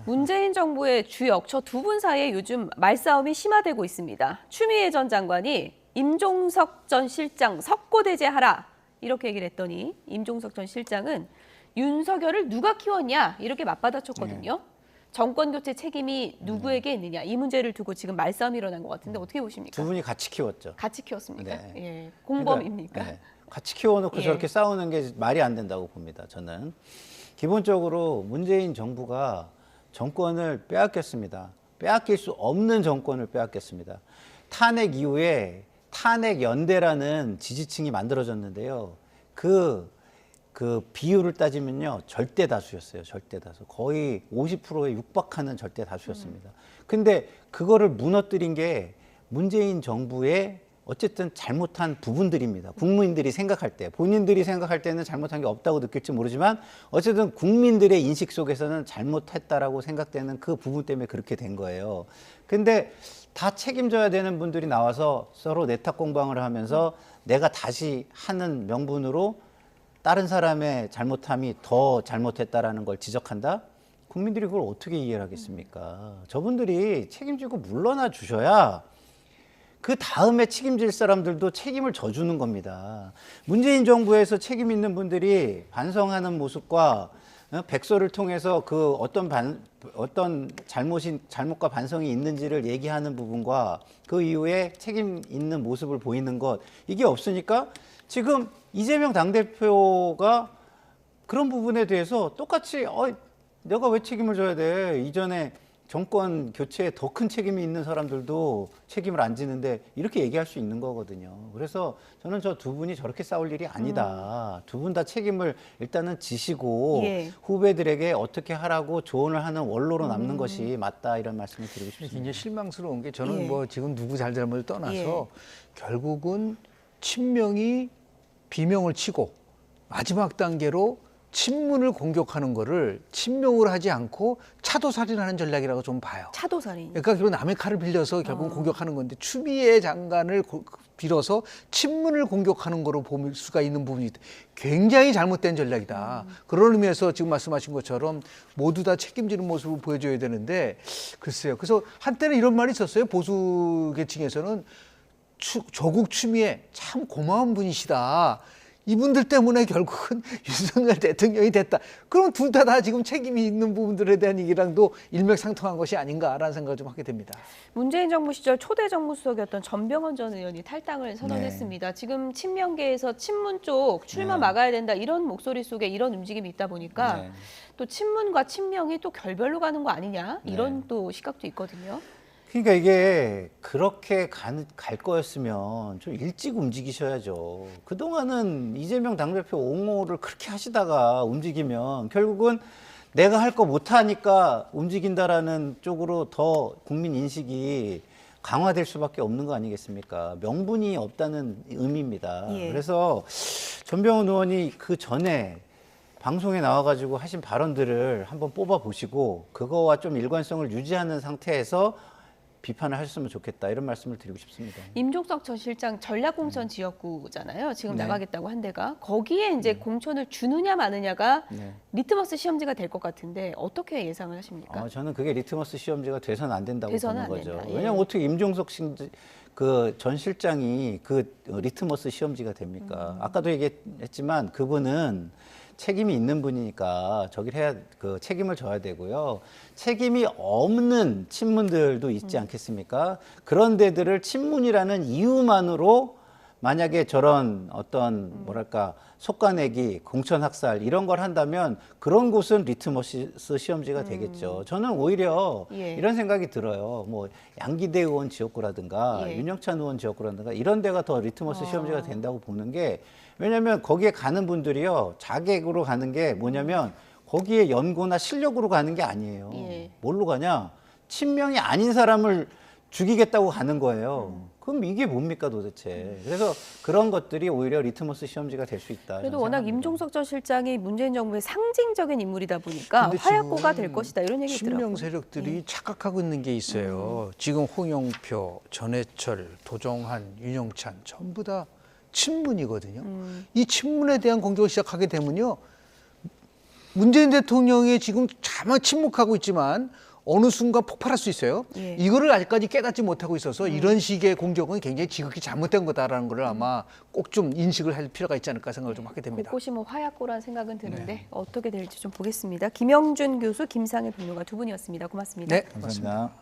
문재인 정부의 주역 저 두 분 사이에 요즘 말싸움이 심화되고 있습니다. 추미애 전 장관이 임종석 전 실장 석고대죄하라 이렇게 얘기를 했더니 임종석 전 실장은 윤석열을 누가 키웠냐 이렇게 맞받아쳤거든요. 정권 교체 책임이 누구에게 있느냐 이 문제를 두고 지금 말싸움이 일어난 것 같은데 어떻게 보십니까? 두 분이 같이 키웠죠. 같이 키웠습니까? 네. 예. 공범입니까? 그러니까, 네. 같이 키워놓고 예. 저렇게 싸우는 게 말이 안 된다고 봅니다. 저는 기본적으로 문재인 정부가 정권을 빼앗겼습니다. 빼앗길 수 없는 정권을 빼앗겼습니다. 탄핵 이후에 탄핵 연대라는 지지층이 만들어졌는데요. 그 비율을 따지면요. 절대 다수였어요. 절대 다수. 거의 50%에 육박하는 절대 다수였습니다. 근데 그거를 무너뜨린 게 문재인 정부의 어쨌든 잘못한 부분들입니다. 국민들이 생각할 때, 본인들이 생각할 때는 잘못한 게 없다고 느낄지 모르지만 어쨌든 국민들의 인식 속에서는 잘못했다라고 생각되는 그 부분 때문에 그렇게 된 거예요. 근데 다 책임져야 되는 분들이 나와서 서로 내탁 공방을 하면서 내가 다시 하는 명분으로 다른 사람의 잘못함이 더 잘못했다라는 걸 지적한다? 국민들이 그걸 어떻게 이해를 하겠습니까? 저분들이 책임지고 물러나 주셔야 그 다음에 책임질 사람들도 책임을 져주는 겁니다. 문재인 정부에서 책임 있는 분들이 반성하는 모습과 백서를 통해서 그 어떤 잘못과 반성이 있는지를 얘기하는 부분과 그 이후에 책임 있는 모습을 보이는 것 이게 없으니까 지금 이재명 당대표가 그런 부분에 대해서 똑같이 내가 왜 책임을 져야 돼? 이전에 정권 교체에 더 큰 책임이 있는 사람들도 책임을 안 지는데 이렇게 얘기할 수 있는 거거든요. 그래서 저는 저 두 분이 저렇게 싸울 일이 아니다. 두 분 다 책임을 일단은 지시고 예. 후배들에게 어떻게 하라고 조언을 하는 원로로 남는 것이 맞다 이런 말씀을 드리고 싶습니다. 굉장히 실망스러운 게 저는 예. 뭐 지금 누구 잘잘못을 떠나서 예. 결국은 친명이 비명을 치고 마지막 단계로 친문을 공격하는 거를 친명으로 하지 않고 차도살인하는 전략이라고 좀 봐요. 차도살인. 그러니까 결국 남의 칼을 빌려서 결국 공격하는 건데 추미애 장관을 빌어서 친문을 공격하는 거로 볼 수가 있는 부분이 굉장히 잘못된 전략이다. 그런 의미에서 지금 말씀하신 것처럼 모두 다 책임지는 모습을 보여줘야 되는데 글쎄요. 그래서 한때는 이런 말이 있었어요. 보수 계층에서는 조국 추미애 참 고마운 분이시다. 이분들 때문에 결국은 윤석열 대통령이 됐다. 그럼 둘 다 지금 책임이 있는 부분들에 대한 얘기랑도 일맥상통한 것이 아닌가라는 생각을 좀 하게 됩니다. 문재인 정부 시절 초대 정무수석이었던 전병헌 전 의원이 탈당을 선언했습니다. 지금 친명계에서 친문 쪽 출마 막아야 된다 이런 목소리 속에 이런 움직임이 있다 보니까 또 친문과 친명이 또 결별로 가는 거 아니냐 이런 또 시각도 있거든요. 그러니까 이게 그렇게 갈 거였으면 좀 일찍 움직이셔야죠. 그동안은 이재명 당대표 옹호를 그렇게 하시다가 움직이면 결국은 내가 할 거 못하니까 움직인다라는 쪽으로 더 국민 인식이 강화될 수밖에 없는 거 아니겠습니까? 명분이 없다는 의미입니다. 예. 그래서 전병훈 의원이 그 전에 방송에 나와가지고 하신 발언들을 한번 뽑아보시고 그거와 좀 일관성을 유지하는 상태에서 비판을 하셨으면 좋겠다 이런 말씀을 드리고 싶습니다. 임종석 전 실장 전략공천 지역구잖아요. 지금 나가겠다고 한 데가 거기에 이제 공천을 주느냐 마느냐가 리트머스 시험지가 될 것 같은데 어떻게 예상을 하십니까? 저는 그게 리트머스 시험지가 돼서는 안 된다고 돼서는 보는 안 거죠. 된다. 예. 왜냐하면 어떻게 임종석 그 전 실장이 그 리트머스 시험지가 됩니까? 아까도 얘기했지만 그분은 책임이 있는 분이니까 그 책임을 져야 되고요. 책임이 없는 친문들도 있지 않겠습니까? 그런 데들을 친문이라는 이유만으로 만약에 저런 어떤 뭐랄까 속가내기, 공천학살 이런 걸 한다면 그런 곳은 리트머스 시험지가 되겠죠. 저는 오히려 이런 생각이 들어요. 뭐 양기대 의원 지역구라든가 윤영찬 의원 지역구라든가 이런 데가 더 리트머스 시험지가 된다고 보는 게 왜냐하면 거기에 가는 분들이요. 자객으로 가는 게 뭐냐면 거기에 연고나 실력으로 가는 게 아니에요. 뭘로 가냐? 친명이 아닌 사람을 죽이겠다고 가는 거예요. 그럼 이게 뭡니까 도대체. 그래서 그런 것들이 오히려 리트머스 시험지가 될 수 있다. 그래도 워낙 임종석 전 실장이 문재인 정부의 상징적인 인물이다 보니까 근데 화약고가 될 것이다 이런 얘기 친명 있더라고요. 세력들이 착각하고 있는 게 있어요. 지금 홍영표, 전해철, 도정한, 윤영찬 전부 다 친문이거든요. 이 친문에 대한 공격을 시작하게 되면요. 문재인 대통령이 지금 차마 침묵하고 있지만 어느 순간 폭발할 수 있어요. 예. 이거를 아직까지 깨닫지 못하고 있어서 이런 식의 공격은 굉장히 지극히 잘못된 거다라는 걸 아마 꼭 좀 인식을 할 필요가 있지 않을까 생각을 좀 하게 됩니다. 곳곳이 뭐 화약고라는 생각은 드는데 어떻게 될지 좀 보겠습니다. 김영준 교수, 김상일 평론가 두 분이었습니다. 고맙습니다. 네, 감사합니다.